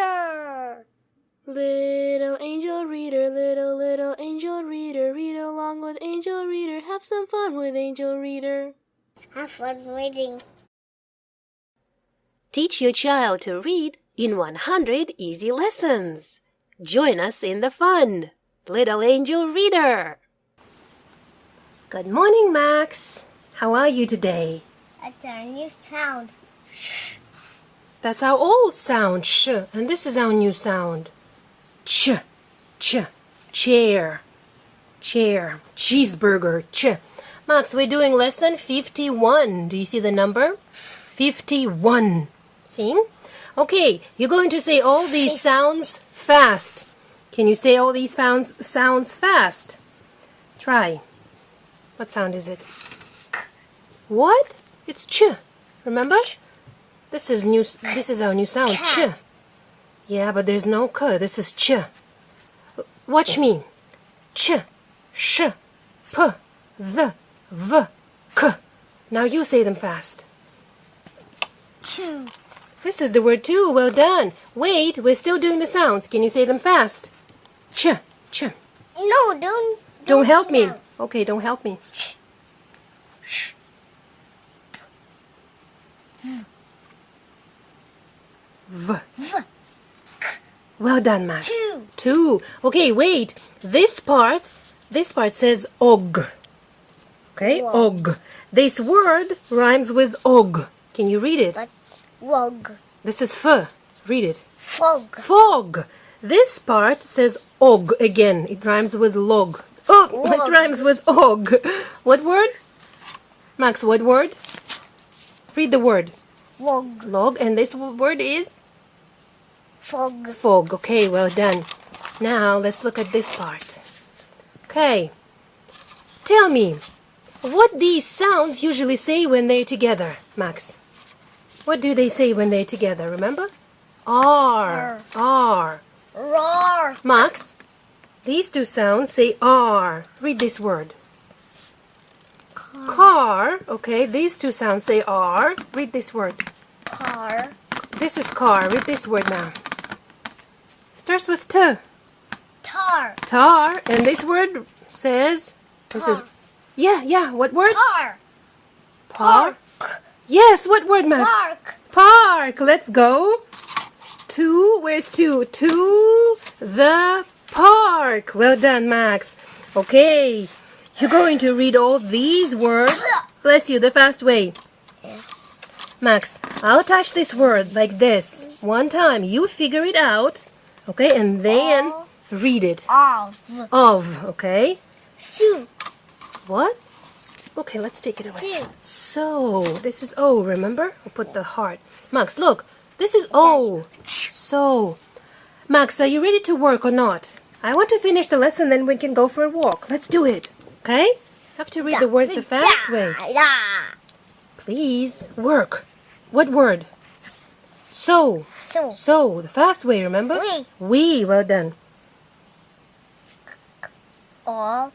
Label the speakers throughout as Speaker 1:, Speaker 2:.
Speaker 1: reader. Little angel reader, little angel reader, read along with angel reader, have some fun with angel reader.
Speaker 2: Have fun reading.
Speaker 3: Teach your child to read in 100 easy lessons. Join us in the fun. Little Angel Reader. Good morning, Max. How are you today?
Speaker 2: That's our new sound. Shh.
Speaker 3: That's our old sound, sh, and this is our new sound. Ch, ch, chair, chair, cheeseburger, ch. Max, we're doing lesson 51. Do you see the number? 51. See? Okay, you're going to say all these sounds fast. Can you say all these sounds fast? Try. What sound is it? What? It's ch. Remember? This is our new sound. Ch. Yeah, but there's no k. This is ch. Watch me. Ch, sh, p, th, v, k. Now you say them fast.
Speaker 2: Two.
Speaker 3: This is the word two. Well done. Wait, we're still doing the sounds. Can you say them fast? Ch, ch.
Speaker 2: No,
Speaker 3: Don't help me.
Speaker 2: now.
Speaker 3: Okay, don't help me.
Speaker 2: Ch. Sh.
Speaker 3: V.
Speaker 2: V.
Speaker 3: Well done, Max.
Speaker 2: Two.
Speaker 3: Two. Okay, wait. This part says og. Okay, og. This word rhymes with og. Can you read it?
Speaker 2: But wog.
Speaker 3: This is f. Read it.
Speaker 2: Fog.
Speaker 3: Fog. This part says og again. It rhymes with log. Oh, it
Speaker 2: Log.
Speaker 3: rhymes with og. What word? Max, what word? Read the word.
Speaker 2: Wog.
Speaker 3: Log. And this word is?
Speaker 2: Fog.
Speaker 3: Fog. Okay, well done. Now, let's look at this part. Okay. Tell me, what these sounds usually say when they're together, Max? What do they say when they're together, remember? R. R.
Speaker 2: Roar.
Speaker 3: Max, these two sounds say R. Read this word. Car. Okay, these two sounds say R. Read this word.
Speaker 2: Car.
Speaker 3: This is car. Read this word now. Starts with T.
Speaker 2: Tar.
Speaker 3: Tar. And this word says... This is... Yeah. What word?
Speaker 2: Tar.
Speaker 3: Park. Yes, what word, Max?
Speaker 2: Park.
Speaker 3: Park. Let's go. Where's to? To the park. Well done, Max. Okay. You're going to read all these words. Bless you, the fast way. Max, I'll touch this word like this. One time. You figure it out. Okay, and then read it.
Speaker 2: Of.
Speaker 3: Of, okay?
Speaker 2: Soup.
Speaker 3: What? Okay, let's take it away.
Speaker 2: Soup.
Speaker 3: So, this is O, remember? We'll put the heart. Max, look. This is O. So, Max, are you ready to work or not? I want to finish the lesson, then we can go for a walk. Let's do it. Okay? Have to read the words the fast way. Please, work. What word? So.
Speaker 2: So.
Speaker 3: So, the fast way, remember? We, well done.
Speaker 2: Of.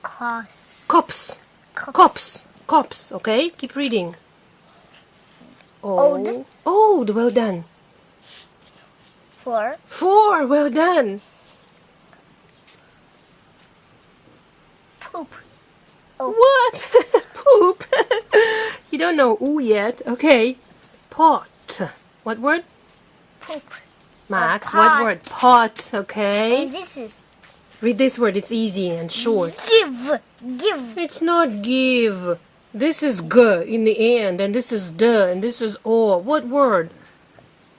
Speaker 2: Cops.
Speaker 3: Cops. Cops. Cops, okay? Keep reading.
Speaker 2: Old.
Speaker 3: Old, well done.
Speaker 2: For.
Speaker 3: Four, well done.
Speaker 2: Poop.
Speaker 3: What? Poop. You don't know oo yet. Okay. Pot. What word?
Speaker 2: Poop.
Speaker 3: Max,
Speaker 2: pot.
Speaker 3: what word? Pot, okay.
Speaker 2: And this is
Speaker 3: Read this word. It's easy and short.
Speaker 2: give. Give.
Speaker 3: It's not give. This is g in the end, and this is d, and this is o. What word?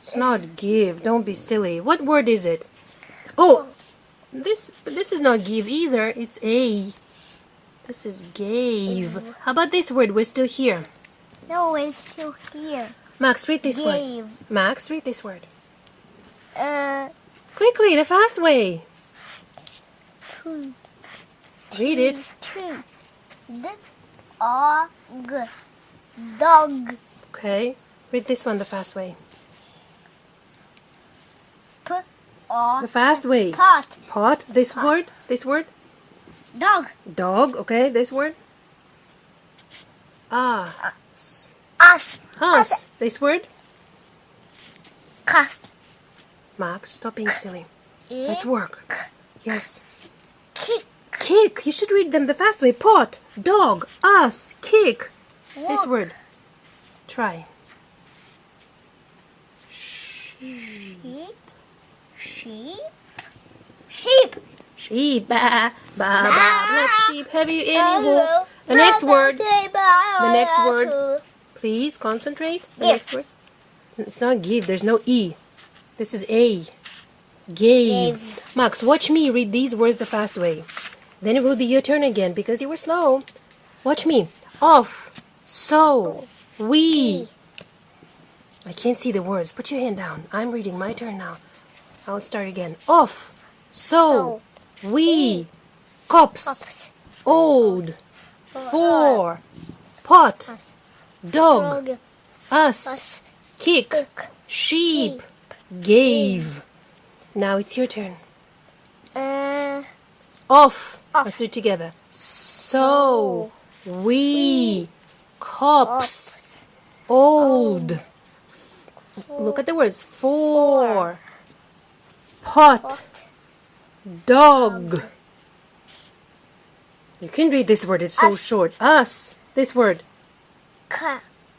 Speaker 3: It's not give. Don't be silly. What word is it? Oh, this is not give either. It's a. This is gave. How about this word? We're still here.
Speaker 2: No, it's still here.
Speaker 3: Max, read this word.
Speaker 2: Gave.
Speaker 3: Max, read this word.
Speaker 2: Uh.
Speaker 3: Quickly, the fast way.
Speaker 2: Two.
Speaker 3: Read it.
Speaker 2: Two. Dog. Dog.
Speaker 3: Okay. Read this one the fast way. The fast way.
Speaker 2: Pot.
Speaker 3: Pot. This word. This word.
Speaker 2: Dog.
Speaker 3: Dog. Okay. This word. Ah.
Speaker 2: Us.
Speaker 3: Us. This word.
Speaker 2: Cat.
Speaker 3: Max, stop being silly. Let's
Speaker 2: Kick.
Speaker 3: work. Yes.
Speaker 2: Kick.
Speaker 3: Kick. You should read them the fast way. Pot, dog, us, kick. This
Speaker 2: Walk.
Speaker 3: word. Try.
Speaker 2: Sheep. Sheep. Sheep.
Speaker 3: Sheep. Ba, ba, ba. Black sheep. Have you any wool? The next word. The next word. Please concentrate. The
Speaker 2: Give.
Speaker 3: next word. It's not give. There's no E. This is A. Gave. Max, watch me read these words the fast way. Then it will be your turn again because you were slow. Watch me. Off. So. We. I can't see the words. Put your hand down. I'm reading. My turn now. I'll start again. Off. So. We. Cops. Old. For. Pot. Dog. Us. Kick. Sheep. Gave. Now it's your turn. Off. Let's do it together. So. We. Cops. Old. Look at the words. For. Pot. Dog. You can read this word. It's so short. Us. This word.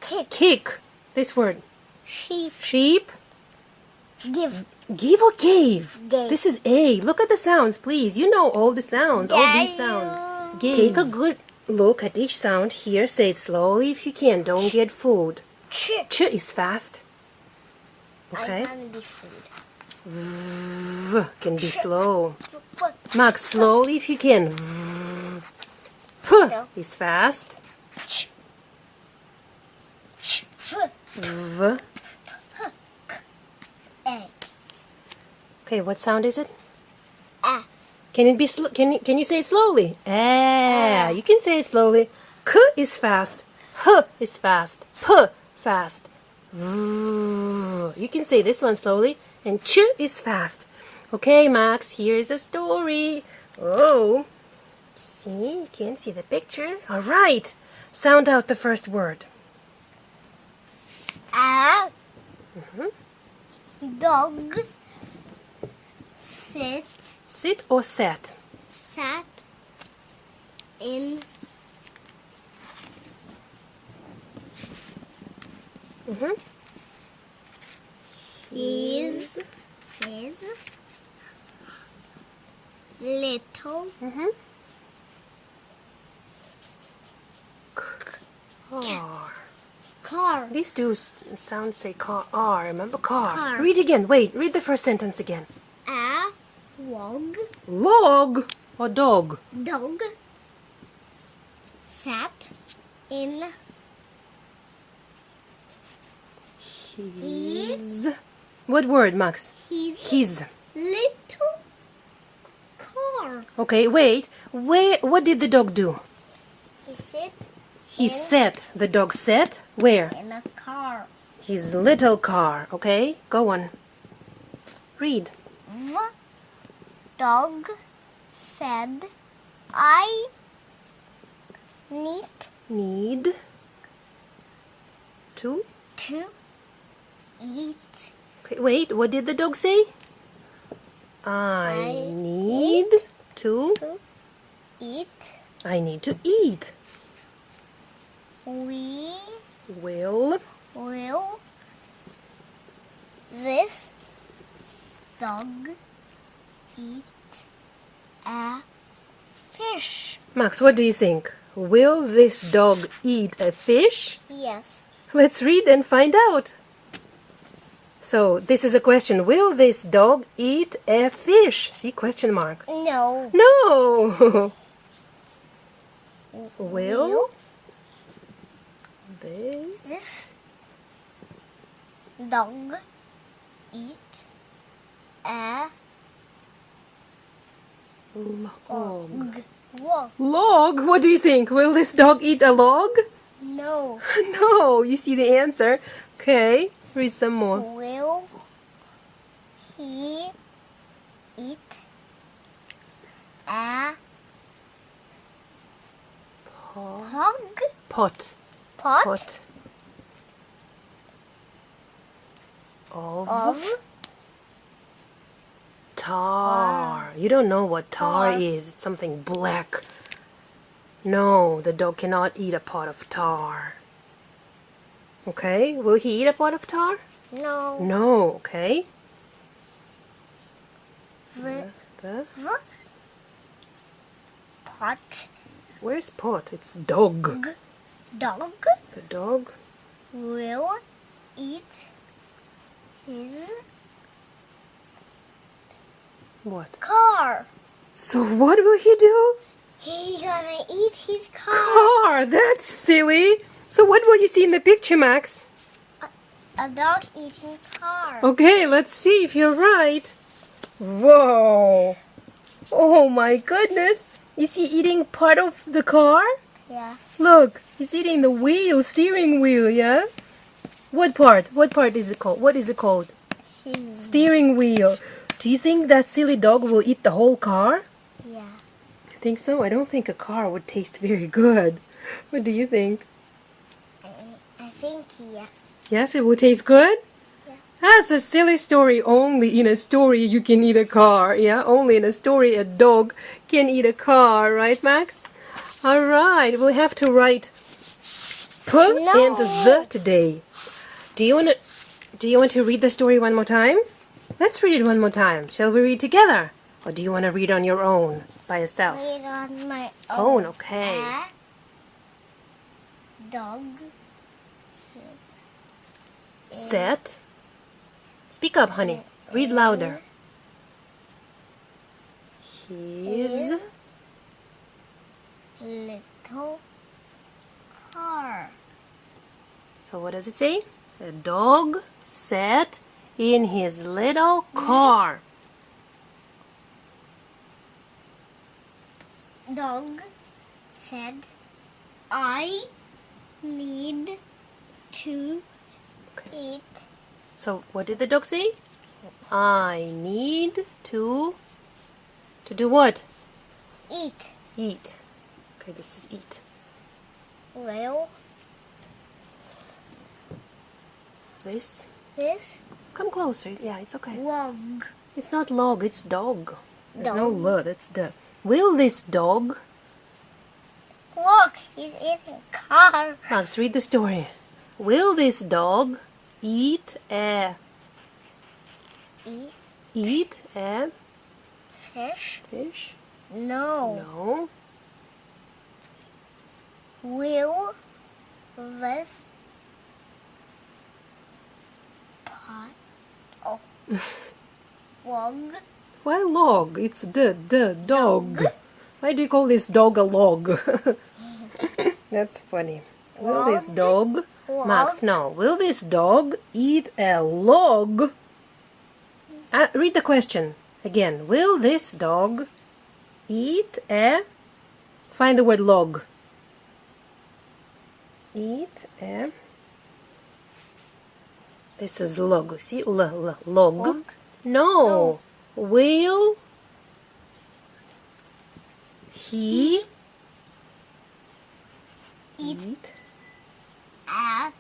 Speaker 2: Kick.
Speaker 3: Kick. This word.
Speaker 2: Sheep.
Speaker 3: Sheep.
Speaker 2: Give.
Speaker 3: Give or gave?
Speaker 2: Gave.
Speaker 3: This is A. Look at the sounds, please. You know all the sounds. All these sounds. Gave. Take a good look at each sound. Here, say it slowly if you can. Don't get fooled.
Speaker 2: Ch.
Speaker 3: Ch is fast. Okay.
Speaker 2: I can't be food.
Speaker 3: V can be slow. Max, slowly if you can. P is fast.
Speaker 2: Ch. Ch.
Speaker 3: V.
Speaker 2: Egg.
Speaker 3: Okay, what sound is it?
Speaker 2: A.
Speaker 3: Can it be can you say it slowly? Ah, you can say it slowly. K is fast. H is fast. P fast. V. You can say this one slowly. And ch is fast. Okay, Max, here's a story. Oh, see, you can't see the picture. All right, sound out the first word.
Speaker 2: A. Dog.
Speaker 3: Sit or sat?
Speaker 2: Sat in his little
Speaker 3: Car.
Speaker 2: car.
Speaker 3: These two sounds say car. R. Remember car.
Speaker 2: Car.
Speaker 3: Read again. Wait. Read the first sentence again.
Speaker 2: A log.
Speaker 3: Log or dog?
Speaker 2: Dog sat in
Speaker 3: His. What word, Max?
Speaker 2: his
Speaker 3: His.
Speaker 2: little car.
Speaker 3: Okay. Wait. What did the dog do?
Speaker 2: He sit
Speaker 3: He sat. The dog sat. Where?
Speaker 2: in a car.
Speaker 3: His little car. Okay. Go on. Read.
Speaker 2: The dog said, I
Speaker 3: Need. To.
Speaker 2: to eat.
Speaker 3: Okay, wait, what did the dog say? I need to
Speaker 2: Eat.
Speaker 3: I need to eat.
Speaker 2: We
Speaker 3: Will
Speaker 2: will this dog eat a fish?
Speaker 3: Max, what do you think? Will this dog eat a fish?
Speaker 2: Yes.
Speaker 3: Let's read and find out. So, this is a question. Will this dog eat a fish? See, question mark.
Speaker 2: No.
Speaker 3: No. Will
Speaker 2: This dog eat a
Speaker 3: log.
Speaker 2: Log.
Speaker 3: Log? What do you think? Will this dog eat a log?
Speaker 2: No.
Speaker 3: No. You see the answer. Okay. Read some more.
Speaker 2: Will he eat a hog?
Speaker 3: Pot.
Speaker 2: Pot?
Speaker 3: Pot.
Speaker 2: of
Speaker 3: tar. You don't know what tar is. It's something black. No, the dog cannot eat a pot of tar. Okay, will he eat a pot of tar?
Speaker 2: no
Speaker 3: No, okay.
Speaker 2: the
Speaker 3: The,
Speaker 2: pot
Speaker 3: where's pot? It's dog.
Speaker 2: dog
Speaker 3: The dog.
Speaker 2: will eat his
Speaker 3: What?
Speaker 2: car.
Speaker 3: So what will he do?
Speaker 2: He's gonna eat his car.
Speaker 3: Car! That's silly. So what will you see in the picture, Max?
Speaker 2: A dog eating car.
Speaker 3: Okay, let's see if you're right. Whoa! Oh my goodness! Is he eating part of the car?
Speaker 2: Yeah.
Speaker 3: Look, he's eating the wheel, steering wheel, yeah? What part? What part is it called? What is it called? Steering wheel. Do you think that silly dog will eat the whole car?
Speaker 2: Yeah.
Speaker 3: I think so. I don't think a car would taste very good. What do you think?
Speaker 2: I think yes.
Speaker 3: Yes, it will taste good?
Speaker 2: Yeah.
Speaker 3: That's a silly story. Only in a story you can eat a car. Yeah, only in a story a dog can eat a car. Right, Max? All right, we'll have to write P and the today. Do you want to read the story one more time? Let's read it one more time. Shall we read together? Or do you want to read on your own by yourself?
Speaker 2: Read on my
Speaker 3: Own,
Speaker 2: own.
Speaker 3: okay.
Speaker 2: A dog
Speaker 3: Set. Speak up, honey. Read louder. His
Speaker 2: little car.
Speaker 3: So what does it say? A dog sat in his little car.
Speaker 2: Dog said, I need to eat.
Speaker 3: So what did the dog say? I need to do what?
Speaker 2: Eat.
Speaker 3: Eat. Okay, this is eat.
Speaker 2: Well,
Speaker 3: This.
Speaker 2: this
Speaker 3: Come closer. Yeah, it's okay.
Speaker 2: log.
Speaker 3: It's not log, it's dog. There's no
Speaker 2: Dog.
Speaker 3: L, that's the. Will this dog?
Speaker 2: Look, he's eating car.
Speaker 3: Max, read the story. Will this dog eat a
Speaker 2: Eat
Speaker 3: fish?
Speaker 2: No.
Speaker 3: No.
Speaker 2: Will this pot oh log
Speaker 3: Why log? It's the dog. Why do you call this dog a log? That's funny. Will this dog, Max, no. Will this dog eat a log? Read the question again. Will this dog eat a... Find the word log. Eat a... This is log. See? Log.
Speaker 2: Log?
Speaker 3: No. Will he
Speaker 2: eat a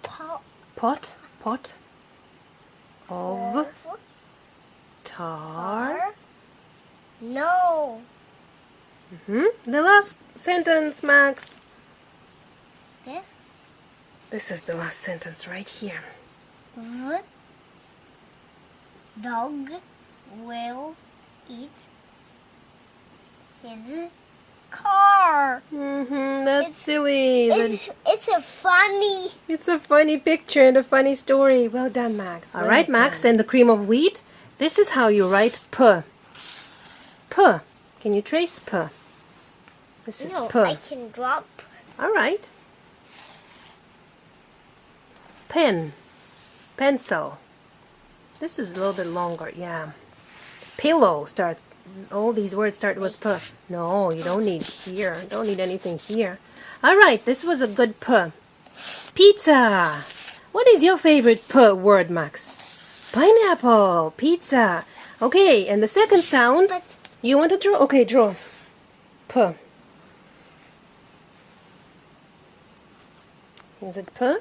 Speaker 2: pot
Speaker 3: pot of tar?
Speaker 2: No.
Speaker 3: The last sentence, Max.
Speaker 2: This
Speaker 3: This is the last sentence right here.
Speaker 2: the dog will eat his car.
Speaker 3: That's silly.
Speaker 2: It's a funny.
Speaker 3: It's a funny picture and a funny story. Well done, Max. All right, Max, and the cream of wheat. This is how you write P. P. Can you trace P? This is
Speaker 2: No,
Speaker 3: P.
Speaker 2: I can drop.
Speaker 3: All right. Pen. Pencil. This is a little bit longer, yeah. Pillow starts. All these words start with P. No, you don't need here. Don't need anything here. All right, this was a good P. Pizza. What is your favorite P word, Max? Pineapple. Pizza. Okay, and the second sound.
Speaker 2: But
Speaker 3: You want to draw? Okay, draw. P. Is it P?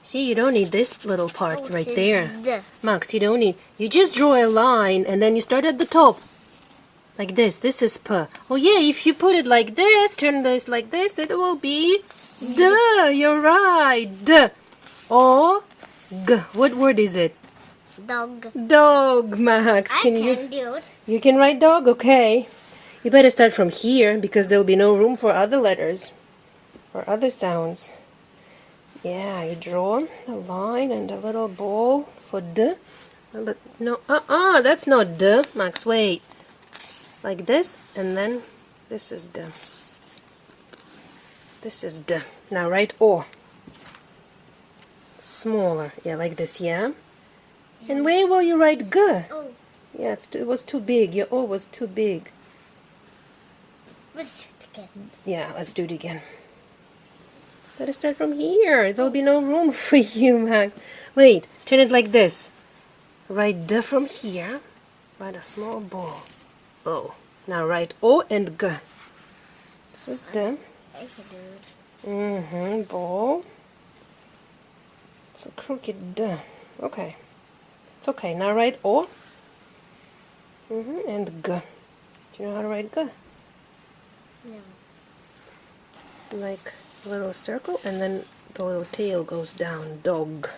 Speaker 3: See, you don't need this little part
Speaker 2: Oh,
Speaker 3: right
Speaker 2: it
Speaker 3: there.
Speaker 2: says D.
Speaker 3: Max, you don't need... You just draw a line and then you start at the top. Like this. This is P. Oh yeah, if you put it like this, turn this like this, it will be D. You're right. D. O. G. What word is it?
Speaker 2: Dog.
Speaker 3: Dog, Max.
Speaker 2: I
Speaker 3: Can
Speaker 2: can do it.
Speaker 3: You can write dog? Okay. You better start from here because there'll be no room for other letters or other sounds. Yeah, you draw a line and a little ball for D. But no, that's not D. Max, wait. Like this, and then this is D. This is D. Now write O. Smaller. Yeah, like this, yeah? And where will you write G?
Speaker 2: Oh,
Speaker 3: Yeah, it was too big. Your O was too big.
Speaker 2: let's do it again.
Speaker 3: Yeah, let's do it again. Better start from here. There'll be no room for you, Max. Wait, turn it like this. Write D from here. Write a small ball. O. Now write O and G. This is D.
Speaker 2: I can do it.
Speaker 3: Ball. It's a crooked D. Okay. It's okay. Now write O. And G. Do you know how to write G?
Speaker 2: No.
Speaker 3: Like a little circle, and then the little tail goes down. Dog.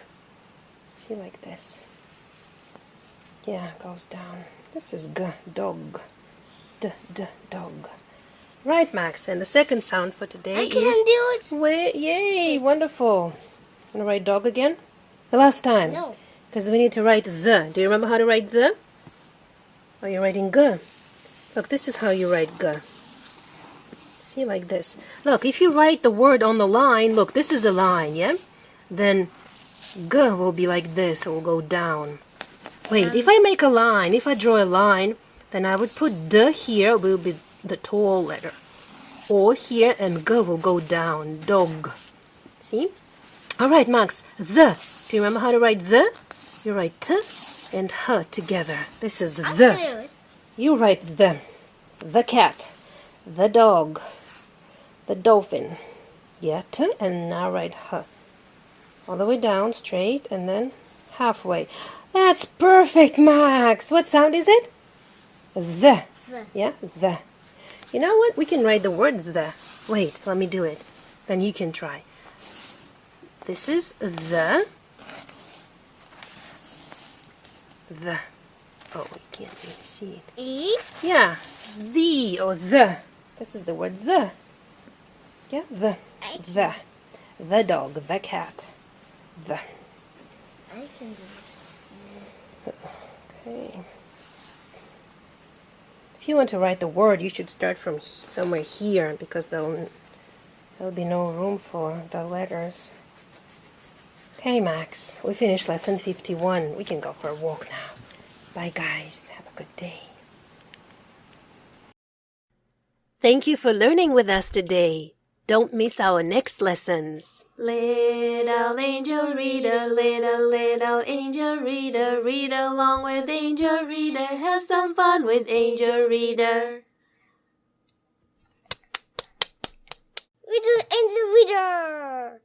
Speaker 3: See, like this. Yeah, goes down. This is G. Dog. D. Dog. Right, Max. And the second sound for today
Speaker 2: I
Speaker 3: is...
Speaker 2: can do it.
Speaker 3: Wait, yay, wonderful. Gonna write dog again? The last time.
Speaker 2: No.
Speaker 3: Because we need to write the. Do you remember how to write the? Oh, you're writing G. Look, this is how you write G. See, like this. Look, if you write the word on the line, look, this is a line, yeah? Then G will be like this, it will go down. Wait, if I make a line, if I draw a line, then I would put D here, will be the tall letter. O here, and G will go down. Dog. See? Alright, Max. The. Do you remember how to write the? You write T and H together. This is
Speaker 2: I can
Speaker 3: the.
Speaker 2: do it.
Speaker 3: You write the cat, the dog, the dolphin. Yeah, T, and now write H. All the way down, straight, and then halfway. That's perfect, Max. What sound is it? The.
Speaker 2: The.
Speaker 3: Yeah, the. You know what? We can write the word the. Wait, let me do it. Then you can try. This is the. The. Oh, we can't really see it.
Speaker 2: E.
Speaker 3: Yeah, the or the. This is the word the. Yeah, the. The. The dog, the cat. The.
Speaker 2: I can do it.
Speaker 3: Okay. If you want to write the word, you should start from somewhere here because there'll be no room for the letters. Okay, Max, we finished lesson 51. We can go for a walk now. Bye, guys. Have a good day. Thank you for learning with us today. Don't miss our next lessons.
Speaker 1: Little angel reader, little angel reader, read along with angel reader, have some fun with angel reader.
Speaker 2: Little angel reader.